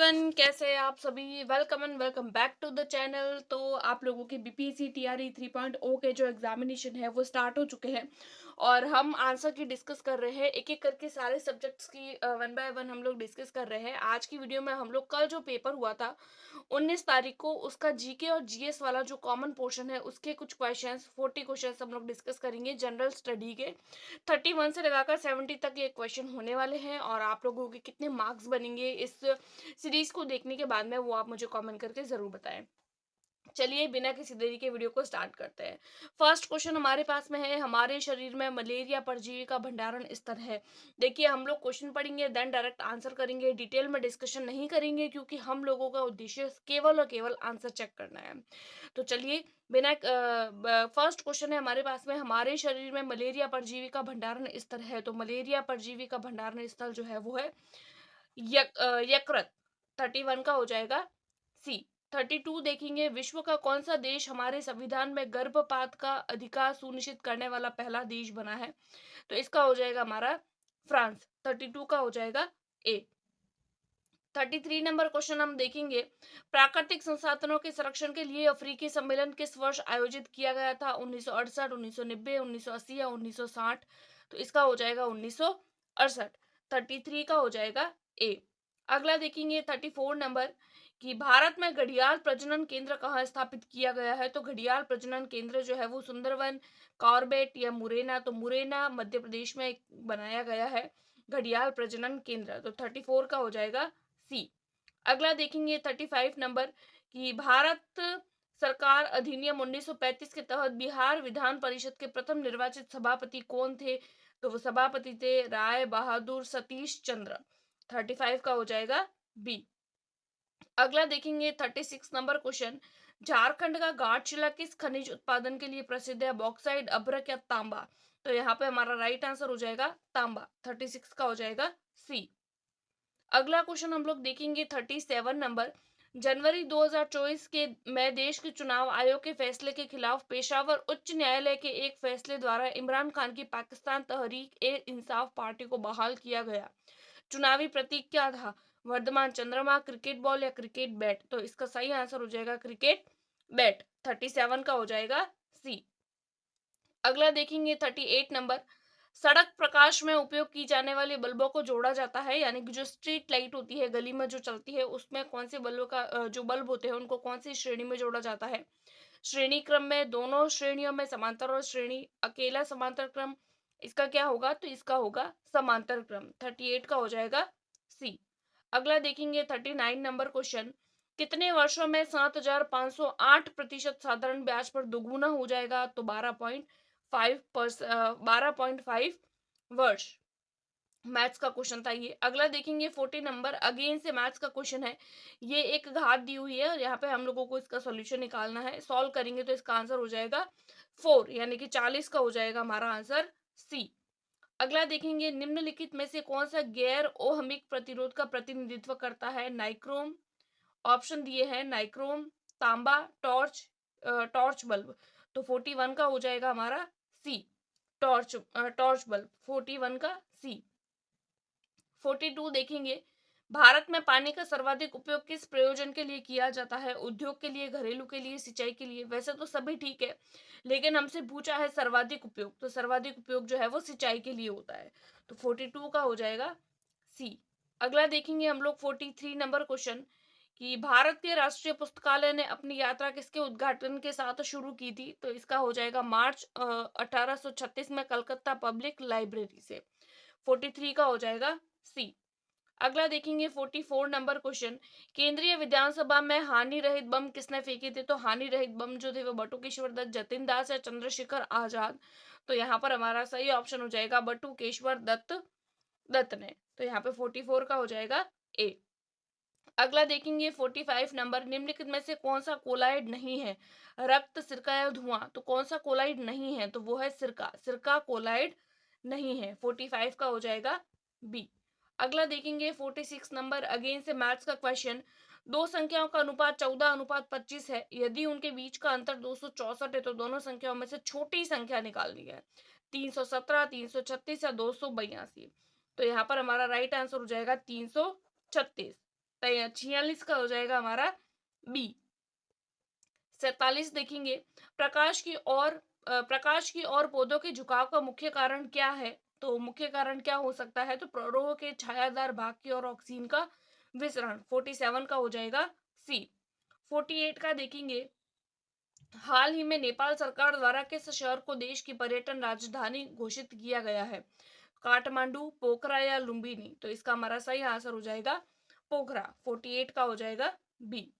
Everyone, कैसे हैं आप सभी। Welcome and welcome back to the channel. तो आप लोगों के बीपीएससी टीआरई 3.0 के जो एग्जामिनेशन है वो स्टार्ट हो चुके हैं और हम आंसर की डिस्कस कर रहे हैं। एक एक करके सारे सब्जेक्ट्स की वन बाय वन हम लोग डिस्कस कर रहे हैं। आज की वीडियो में हम लोग कल जो पेपर हुआ था 19 तारीख को, उसका जीके और जीएस वाला जो कॉमन पोर्शन है उसके कुछ क्वेश्चंस 40 क्वेश्चंस हम लोग डिस्कस करेंगे जनरल स्टडी के। 31 से लगाकर 70 तक ये क्वेश्चन होने वाले हैं और आप लोगों के कितने मार्क्स बनेंगे इस सीरीज को देखने के बाद में वो आप मुझे कमेंट करके जरूर बताएं। चलिए बिना किसी देरी के वीडियो को स्टार्ट करते हैं। फर्स्ट क्वेश्चन हमारे पास में है, हमारे शरीर में मलेरिया परजीवी का भंडारण स्तर है। देखिए, हम लोग क्वेश्चन पढ़ेंगे देन डायरेक्ट आंसर करेंगे, डिटेल में डिस्कशन नहीं करेंगे क्योंकि हम लोगों का उद्देश्य केवल और केवल आंसर चेक करना है। तो चलिए, बिना फर्स्ट क्वेश्चन है हमारे पास में, हमारे शरीर में मलेरिया परजीवी का भंडारण स्तर है। तो मलेरिया परजीवी का भंडारण स्थल जो है वो है यकृत। 31 का हो जाएगा सी। 32 देखेंगे, विश्व का कौन सा देश हमारे संविधान में गर्भपात का अधिकार सुनिश्चित करने वाला पहला देश बना है। तो इसका हो जाएगा हमारा फ्रांस। 32 का हो जाएगा ए। 33 नंबर क्वेश्चन हम देखेंगे, प्राकृतिक संसाधनों के संरक्षण के लिए अफ्रीकी सम्मेलन किस वर्ष आयोजित किया गया था। 1968, 1990, 1980 या 1960। तो इसका हो जाएगा 1968। 33 का हो जाएगा ए। अगला देखेंगे 34 नंबर, कि भारत में घड़ियाल प्रजनन केंद्र कहाँ स्थापित किया गया है। तो घड़ियाल प्रजनन केंद्र जो है वो सुंदरवन, कॉर्बेट या मुरैना। तो मुरैना मध्य प्रदेश में बनाया गया है घड़ियाल प्रजनन केंद्र। तो 34 का हो जाएगा सी। अगला देखेंगे 35 नंबर, कि भारत सरकार अधिनियम 1935 के तहत बिहार विधान परिषद के प्रथम निर्वाचित सभापति कौन थे। तो वो सभापति थे राय बहादुर सतीश चंद्र। 35 का हो जाएगा बी। अगला देखेंगे 36 नंबर क्वेश्चन, झारखंड का घाटशिला किस खनिज उत्पादन के लिए प्रसिद्ध है। बॉक्साइट, अभ्रक या तांबा। तो यहाँ पे हमारा राइट आंसर हो जाएगा तांबा। 36 का हो जाएगा सी। अगला क्वेश्चन हम लोग देखेंगे 37 नंबर, जनवरी 2024 के में देश के चुनाव आयोग के फैसले के खिलाफ पेशावर उच्च न्यायालय के एक फैसले द्वारा इमरान खान की पाकिस्तान तहरीक ए इंसाफ पार्टी को बहाल किया गया। चुनावी प्रतीक क्या था। वर्धमान चंद्रमा, क्रिकेट बॉल या क्रिकेट बैट। तो इसका सही आंसर हो जाएगा क्रिकेट बैट। 37 का हो जाएगा सी। अगला देखेंगे 38 नंबर, सड़क प्रकाश में उपयोग की जाने वाली बल्बों को जोड़ा जाता है, यानी कि जो स्ट्रीट लाइट होती है गली में जो चलती है उसमें कौन से बल्बों का जो बल्ब होते हैं उनको कौन सी श्रेणी में जोड़ा जाता है। श्रेणी क्रम में, दोनों श्रेणियों में, समांतर और श्रेणी, अकेला, समांतर क्रम। इसका क्या होगा। तो इसका होगा समांतर क्रम। 38 का हो जाएगा सी। अगला देखेंगे 39 नंबर क्वेश्चन, कितने वर्षों में 7,508% साधारण ब्याज पर दोगुना हो जाएगा। तो 12.5 वर्ष। मैथ्स का क्वेश्चन था ये। अगला देखेंगे 40 नंबर, अगेन से मैथ्स का क्वेश्चन है। ये एक घात दी हुई है और यहाँ पे हम लोगों को इसका सॉल्यूशन निकालना है। सॉल्व करेंगे तो इसका आंसर हो जाएगा 4, यानी कि 40 का हो जाएगा हमारा आंसर सी। अगला देखेंगे, निम्नलिखित में से कौन सा गैर ओहमिक प्रतिरोध का प्रतिनिधित्व करता है। नाइक्रोम। ऑप्शन दिए हैं नाइक्रोम, तांबा, टॉर्च बल्ब। तो 41 का हो जाएगा हमारा सी। टॉर्च बल्ब 41 का सी। 42 देखेंगे, भारत में पानी का सर्वाधिक उपयोग किस प्रयोजन के लिए किया जाता है। उद्योग के लिए, घरेलू के लिए, सिंचाई के लिए। वैसे तो सभी ठीक है लेकिन हमसे पूछा है सर्वाधिक उपयोग, तो सर्वाधिक उपयोग जो है वो सिंचाई के लिए होता है। तो 42 का हो जाएगा सी। अगला देखेंगे हम लोग 43 नंबर क्वेश्चन, कि भारत के राष्ट्रीय पुस्तकालय ने अपनी यात्रा किसके उद्घाटन के साथ शुरू की थी। तो इसका हो जाएगा मार्च 1836 में कलकत्ता पब्लिक लाइब्रेरी से। 43 का हो जाएगा सी। अगला देखेंगे 44 नंबर क्वेश्चन, केंद्रीय विधानसभा में हानि रहित बम किसने फेंके थे। तो हानि रहित बम जो थे वो बटुकेश्वर दत्त, जतिन दास या चंद्रशेखर आजाद। तो यहाँ पर हमारा सही ऑप्शन हो जाएगा बटुकेश्वर दत्त ने। तो यहाँ पे 44 का हो जाएगा ए। अगला देखेंगे 45 नंबर, निम्नलिखित में से कौन सा कोलाइड नहीं है। रक्त, सिरका या धुआं। तो कौन सा कोलाइड नहीं है। तो वो है सिरका। सिरका कोलाइड नहीं है। 45 का हो जाएगा बी। अगला देखेंगे 46 नंबर, अगेन से मैथ्स का क्वेश्चन, दो संख्याओं का अनुपात 14:25 है। यदि उनके बीच का अंतर 264 है तो दोनों संख्याओं में से छोटी संख्या निकालनी है। 317, 336 या 282। तो यहाँ पर हमारा राइट आंसर हो जाएगा 336। 46 का हो जाएगा हमारा बी। 47 देखेंगे, प्रकाश की ओर पौधों के झुकाव का मुख्य कारण क्या है? तो मुख्य कारण क्या हो सकता है? तो प्ररोह के छायादार भाग की ओर ऑक्सीजन का विसरण। 47 का हो जाएगा सी। 48 का देखेंगे, हाल ही में नेपाल सरकार द्वारा किस शहर को देश की पर्यटन राजधानी घोषित किया गया है? काठमांडू, पोखरा या लुम्बिनी? तो इसका हमारा सही आंसर हो जाएगा पोखरा। 48 का हो जाएगा बी।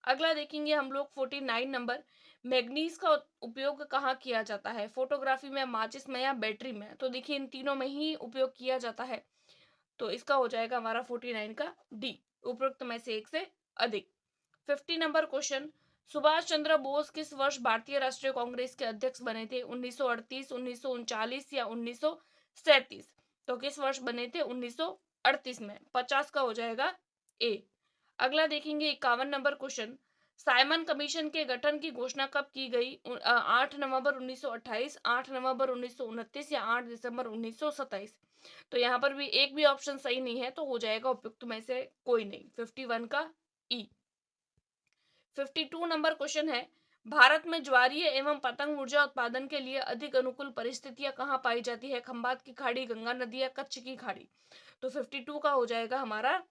अगला देखेंगे हम लोग 49 नंबर, मैग्नीज का उपयोग कहाँ किया जाता है? फोटोग्राफी में, माचिस में या बैटरी में? तो देखिए इन तीनों में ही उपयोग किया जाता है, तो इसका हो जाएगा हमारा 49 का डी, उपरोक्त में से एक से अधिक। 50 नंबर क्वेश्चन, सुभाष चंद्र बोस किस वर्ष भारतीय राष्ट्रीय कांग्रेस के अध्यक्ष बने थे? 1938, 1939 या 1937? तो किस वर्ष बने थे? 1938 में। 50 का हो जाएगा ए। अगला देखेंगे 51 नंबर क्वेश्चन, साइमन कमीशन के गठन की घोषणा कब की गई? 8 नवंबर 1928, 8 नवंबर 1929 या 8 दिसंबर 1927? तो यहाँ पर भी एक भी ऑप्शन सही नहीं है, तो हो जाएगा उपयुक्त में से कोई नहीं। 51 का ई। 52 नंबर क्वेश्चन है, भारत में ज्वारीय एवं पतंग ऊर्जा उत्पादन के लिए अधिक अनुकूल परिस्थितियां कहाँ पाई जाती है? खंबात की खाड़ी, गंगा नदी या कच्छ की खाड़ी? तो 52 का हो जाएगा हमारा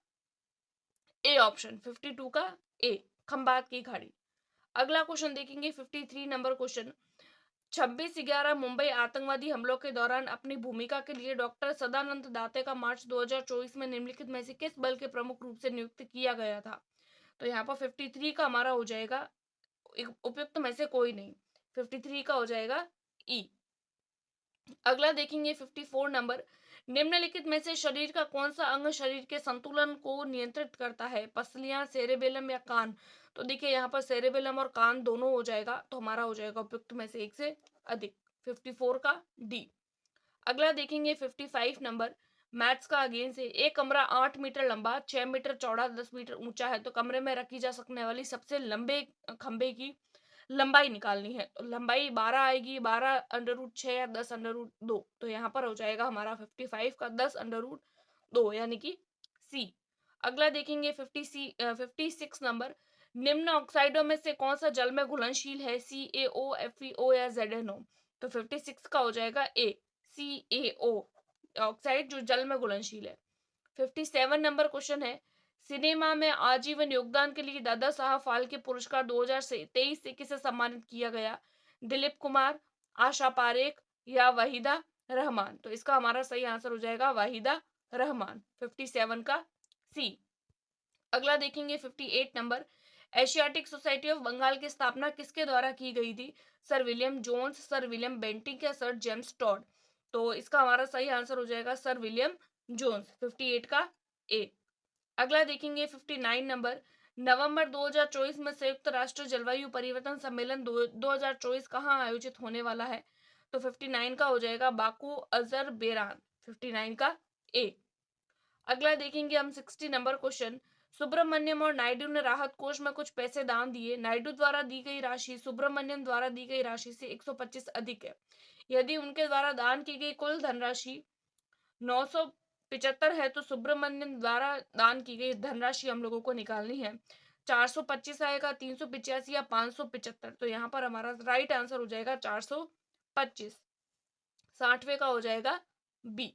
ए ऑप्शन। 52 का ए, खंबात की खाड़ी। अगला क्वेश्चन देखेंगे 53 नंबर क्वेश्चन, 26/11 मुंबई आतंकवादी हमलों के दौरान अपनी भूमिका के लिए डॉक्टर सदानंद दाते का मार्च 2024 में निम्नलिखित में से किस बल के प्रमुख रूप से नियुक्त किया गया था? तो यहाँ पर 53 का हमारा हो जाएगा उपयुक्त में से कोई नहीं। 53 का हो जाएगा ई। अगला देखेंगे 54 नंबर, निम्नलिखित में से शरीर का कौन सा अंग शरीर के संतुलन को नियंत्रित करता है? पसलियां, सेरेबेलम या कान? तो देखिए यहाँ पर सेरेबेलम और कान दोनों हो जाएगा, तो हमारा हो जाएगा उपयुक्त में से एक से अधिक। 54 का डी। अगला देखेंगे 55 नंबर, मैथ्स का अगेन से, एक कमरा 8 मीटर लंबा, 6 मीटर चौड़ा, 10 मीटर ऊंचा है, तो कमरे में रखी जा सकने वाली सबसे लंबे खंबे की लंबाई निकालनी है। तो लंबाई 12 आएगी, 12 अंडर रूट 6 या 10 अंडर रूट 2? तो यहाँ पर हो जाएगा हमारा 55 का 10 अंडर रूट 2 यानी कि सी। अगला देखेंगे 56 नंबर, निम्न ऑक्साइडों में से कौन सा जल में घुलनशील है? CaO, FeO या ZnO? तो 56 का हो जाएगा ए, CaO ऑक्साइड जो जल में घुलनशील है। 57 नंबर क्वेश्चन है, सिनेमा में आजीवन योगदान के लिए दादा साहब फाल्के पुरस्कार 2023 से किसे सम्मानित किया गया? दिलीप कुमार, आशा पारेख या वहीदा रहमान? तो इसका हमारा सही आंसर हो जाएगा वहीदा रहमान। 57 का सी। अगला देखेंगे 58 number, Asiatic society of Bengal की स्थापना किसके द्वारा की गई थी? Sir William Jones, sir William Bentinck या सर जेम्स टॉड? तो इसका हमारा सही आंसर हो जाएगा सर विलियम जोन्स। 58 का ए। अगला देखेंगे 59 नंबर, नवंबर 2024 में संयुक्त राष्ट्र जलवायु परिवर्तन सम्मेलन 2024 कहाँ आयोजित होने वाला है? तो 59 का हो जाएगा बाकू, अजरबैजान। 59 का ए। अगला देखेंगे हम 60 नंबर क्वेश्चन, सुब्रमण्यम और नायडू ने राहत कोष में कुछ पैसे दान दिए, नायडू द्वारा दी गई राशि सुब्रमण्यम द्वारा दी गई राशि से 125 अधिक है। यदि उनके द्वारा दान की गई कुल धनराशि 975 है, तो सुब्रमण्यम द्वारा दान की गई धनराशि हम लोगों को निकालनी है। 425 आएगा, 385 या 575? तो यहाँ पर हमारा राइट आंसर हो जाएगा 425। 60वें का हो जाएगा बी।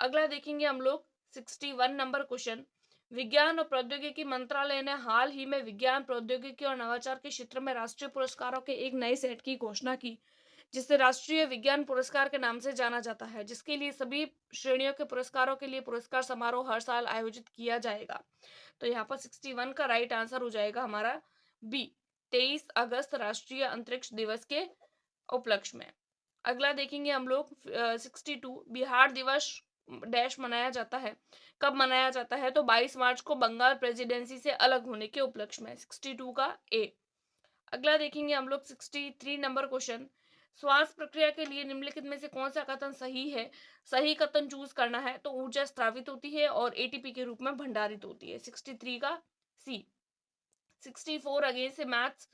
अगला देखेंगे हम लोग 61 नंबर क्वेश्चन, विज्ञान और प्रौद्योगिकी मंत्रालय ने हाल ही में विज्ञान, प्रौद्योगिकी और नवाचार के क्षेत्र में राष्ट्रीय पुरस्कारों के एक नए सेट की घोषणा की, जिसे राष्ट्रीय विज्ञान पुरस्कार के नाम से जाना जाता है, जिसके लिए सभी श्रेणियों के पुरस्कारों के लिए पुरस्कार समारोह हर साल आयोजित किया जाएगा। तो यहाँ पर 61 का राइट आंसर हो जाएगा हमारा बी, 23 अगस्त राष्ट्रीय अंतरिक्ष दिवस के उपलक्ष्य में। अगला देखेंगे हम लोग 62, बिहार दिवस डैश मनाया जाता है, कब मनाया जाता है? तो 22 मार्च को बंगाल प्रेसिडेंसी से अलग होने के उपलक्ष्य में। 62 का ए। अगला देखेंगे हम लोग 63 नंबर क्वेश्चन, श्वास प्रक्रिया के लिए निम्नलिखित में से कौन सा कथन सही है? सही कथन चूज करना है। तो ऊर्जा स्त्रावित होती है और एटीपी के रूप में भंडारित होती है। 63 का सी। 64 अगेन से मैथ्स,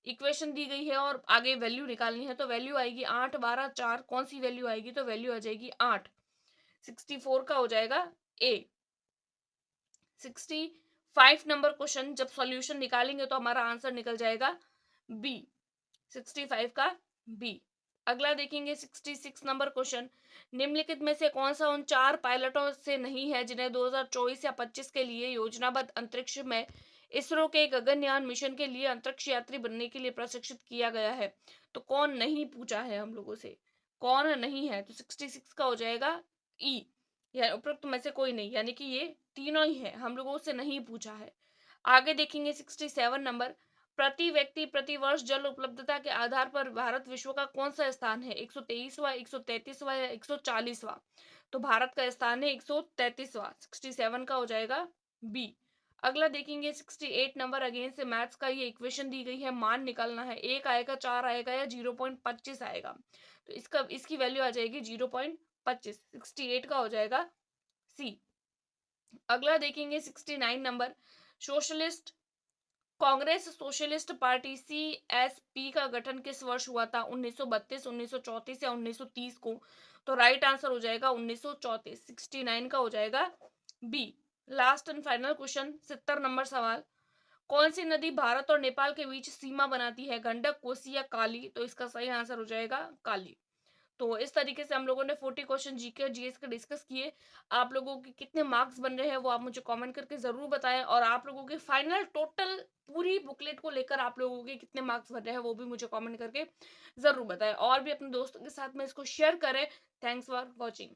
इक्वेशन दी गई है और आगे वैल्यू निकालनी है, तो वैल्यू आएगी 8, 12, 4, कौन सी वैल्यू आएगी? तो वैल्यू आ जाएगी 8। 64 का हो जाएगा ए। 65 5 नंबर क्वेश्चन जब सॉल्यूशन निकालेंगे तो हमारा आंसर निकल जाएगा बी, 65 का बी। अगला देखेंगे 66 नंबर क्वेश्चन, निम्नलिखित में से कौन सा उन 4 पायलटों से नहीं है जिन्हें 2024 या 25 के लिए योजनाबद्ध अंतरिक्ष में इसरो के गगनयान मिशन के लिए अंतरिक्ष यात्री बनने के लिए प्रशिक्षित किया गया है? तो कौन नहीं पूछा है हम लोगों से, कौन नहीं है? तो 66 का हो जाएगा ई, या उपरोक्त में से कोई नहीं, यानी कि ये तीनों ही है, हम लोगों से नहीं पूछा है। आगे देखेंगे 67 नंबर, प्रति व्यक्ति प्रति वर्ष जल उपलब्धता के आधार पर भारत विश्व का कौन सा स्थान है? 123वां, 133वां या 140वां? तो भारत का स्थान है 133वां, 67 का हो जाएगा बी। अगला देखेंगे 68 नंबर, अगेन से मैथ्स का ये इक्वेशन दी गई है, मान निकालना है, 1 आएगा, 4 आएगा या 0.25 आएगा। तो इसकी वैल्यू आ जाएगी 0.25, 68 का हो जाएगा सी। अगला देखेंगे 69 number, socialist Congress socialist party CSP का गठन किस वर्ष हुआ था? 1932, 1934 या 1930 को? तो राइट आंसर हो जाएगा 1934, 69 का हो जाएगा B. Last and final question 70 number सवाल, कौन सी नदी भारत और नेपाल के बीच सीमा बनाती है? गंडक, कोसी या काली? तो इसका सही आंसर हो जाएगा काली। तो इस तरीके से हम लोगों ने 40 क्वेश्चन जीके और जीएस के डिस्कस किए। आप लोगों के कितने मार्क्स बन रहे हैं वो आप मुझे कमेंट करके ज़रूर बताएँ, और आप लोगों के फाइनल टोटल पूरी बुकलेट को लेकर आप लोगों के कितने मार्क्स बन रहे हैं वो भी मुझे कमेंट करके ज़रूर बताएँ, और भी अपने दोस्तों के साथ में इसको शेयर करें। Thanks for watching.